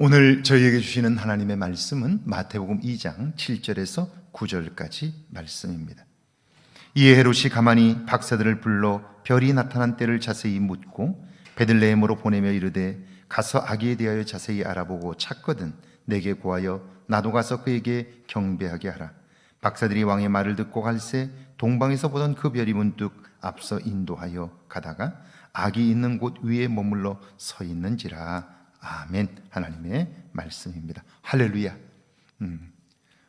오늘 저희에게 주시는 하나님의 말씀은 마태복음 2장 7절에서 9절까지 말씀입니다. 이에 헤롯이 가만히 박사들을 불러 별이 나타난 때를 자세히 묻고 베들레헴으로 보내며 이르되 가서 아기에 대하여 자세히 알아보고 찾거든 내게 구하여 나도 가서 그에게 경배하게 하라. 박사들이 왕의 말을 듣고 갈새 동방에서 보던 그 별이 문득 앞서 인도하여 가다가 아기 있는 곳 위에 머물러 서 있는지라. 아멘. 하나님의 말씀입니다. 할렐루야.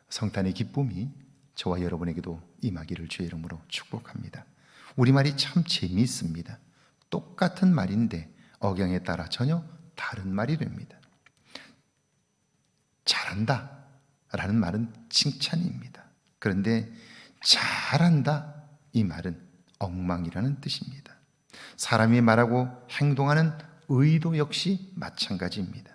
성탄의 기쁨이 저와 여러분에게도 임하기를 주의 이름으로 축복합니다. 우리말이 참 재미있습니다. 똑같은 말인데 억양에 따라 전혀 다른 말이 됩니다. 잘한다 라는 말은 칭찬입니다. 그런데 잘한다 이 말은 엉망이라는 뜻입니다. 사람이 말하고 행동하는 의도 역시 마찬가지입니다.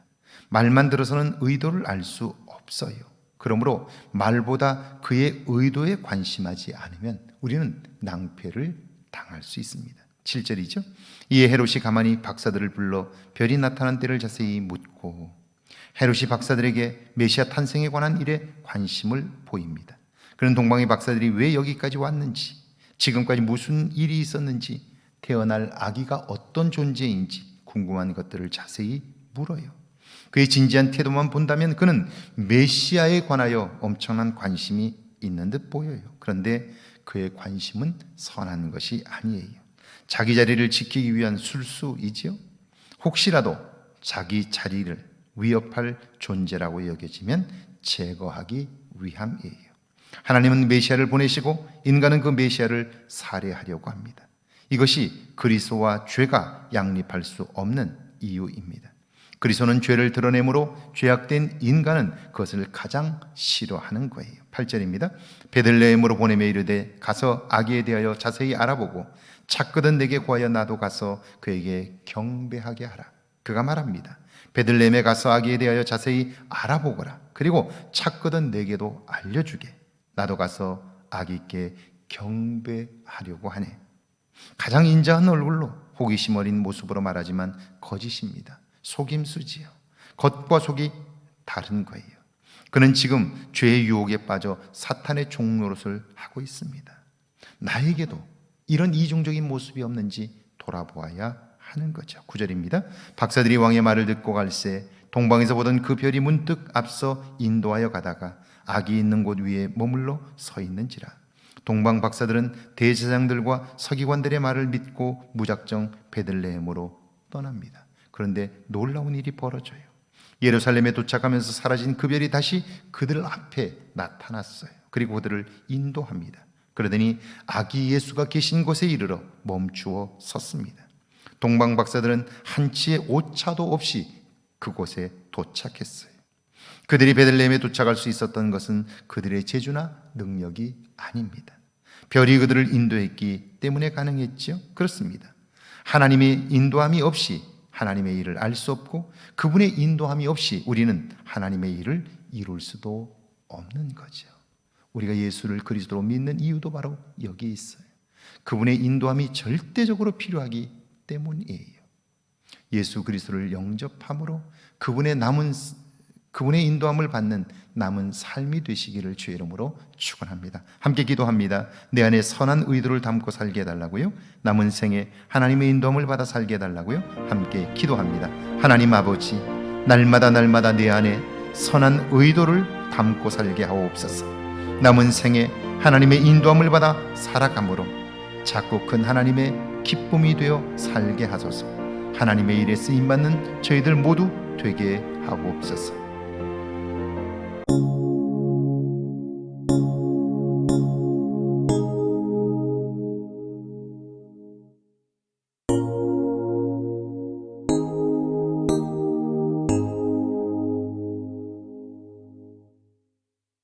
말만 들어서는 의도를 알 수 없어요. 그러므로 말보다 그의 의도에 관심하지 않으면 우리는 낭패를 당할 수 있습니다. 7절이죠. 이에 헤롯이 가만히 박사들을 불러 별이 나타난 때를 자세히 묻고, 헤롯이 박사들에게 메시아 탄생에 관한 일에 관심을 보입니다. 그는 동방의 박사들이 왜 여기까지 왔는지, 지금까지 무슨 일이 있었는지, 태어날 아기가 어떤 존재인지 궁금한 것들을 자세히 물어요. 그의 진지한 태도만 본다면 그는 메시아에 관하여 엄청난 관심이 있는 듯 보여요. 그런데 그의 관심은 선한 것이 아니에요. 자기 자리를 지키기 위한 술수이지요. 혹시라도 자기 자리를 위협할 존재라고 여겨지면 제거하기 위함이에요. 하나님은 메시아를 보내시고 인간은 그 메시아를 살해하려고 합니다. 이것이 그리스도와 죄가 양립할 수 없는 이유입니다. 그리스도는 죄를 드러내므로 죄악된 인간은 그것을 가장 싫어하는 거예요. 8절입니다. 베들레헴으로 보내며 이르되 가서 아기에 대하여 자세히 알아보고 찾거든 내게 구하여 나도 가서 그에게 경배하게 하라. 그가 말합니다. 베들레헴에 가서 아기에 대하여 자세히 알아보거라. 그리고 찾거든 내게도 알려주게. 나도 가서 아기께 경배하려고 하네. 가장 인자한 얼굴로 호기심 어린 모습으로 말하지만 거짓입니다. 속임수지요. 겉과 속이 다른 거예요. 그는 지금 죄의 유혹에 빠져 사탄의 종노릇을 하고 있습니다. 나에게도 이런 이중적인 모습이 없는지 돌아보아야 하는 거죠. 9절입니다. 박사들이 왕의 말을 듣고 갈새 동방에서 보던 그 별이 문득 앞서 인도하여 가다가 아기 있는 곳 위에 머물러 서 있는지라. 동방 박사들은 대제사장들과 서기관들의 말을 믿고 무작정 베들레헴으로 떠납니다. 그런데 놀라운 일이 벌어져요. 예루살렘에 도착하면서 사라진 그 별이 다시 그들 앞에 나타났어요. 그리고 그들을 인도합니다. 그러더니 아기 예수가 계신 곳에 이르러 멈추어 섰습니다. 동방 박사들은 한치의 오차도 없이 그곳에 도착했어요. 그들이 베들레헴에 도착할 수 있었던 것은 그들의 재주나 능력이 아닙니다. 별이 그들을 인도했기 때문에 가능했지요? 그렇습니다. 하나님의 인도함이 없이 하나님의 일을 알 수 없고 그분의 인도함이 없이 우리는 하나님의 일을 이룰 수도 없는 거죠. 우리가 예수를 그리스도로 믿는 이유도 바로 여기 있어요. 그분의 인도함이 절대적으로 필요하기 때문이에요. 예수 그리스도를 영접함으로 그분의 인도함을 받는 남은 삶이 되시기를 주의 이름으로 축원합니다. 함께 기도합니다. 내 안에 선한 의도를 담고 살게 해달라고요. 남은 생에 하나님의 인도함을 받아 살게 해달라고요. 함께 기도합니다. 하나님 아버지, 날마다 내 안에 선한 의도를 담고 살게 하옵소서. 남은 생에 하나님의 인도함을 받아 살아감으로 작고 큰 하나님의 기쁨이 되어 살게 하소서. 하나님의 일에 쓰임받는 저희들 모두 되게 하옵소서.